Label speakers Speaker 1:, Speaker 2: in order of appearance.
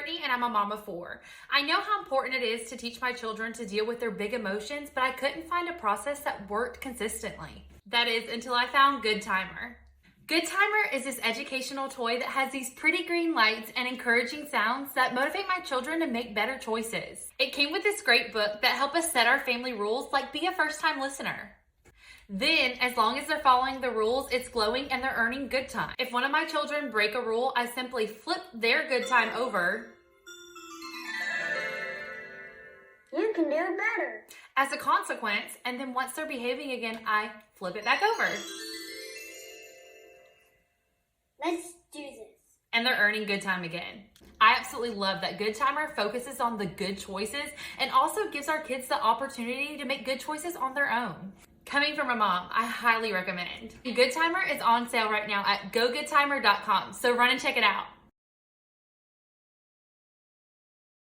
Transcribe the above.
Speaker 1: Brittany and I'm a mom of 4. I know how important it is to teach my children to deal with their big emotions, but I couldn't find a process that worked consistently. That is, until I found Goodtimer. Goodtimer is this educational toy that has these pretty green lights and encouraging sounds that motivate my children to make better choices. It came with this great book that helped us set our family rules, like be a first-time listener. Then, as long as they're following the rules, it's glowing and they're earning good time. If one of my children break a rule, I simply flip their good time over.
Speaker 2: You can do it better.
Speaker 1: As a consequence, and then once they're behaving again, I flip it back over.
Speaker 2: Let's do this.
Speaker 1: And they're earning good time again. I absolutely love that Goodtimer focuses on the good choices and also gives our kids the opportunity to make good choices on their own. Coming from a mom, I highly recommend. Goodtimer is on sale right now at gogoodtimer.com, so run and check it out.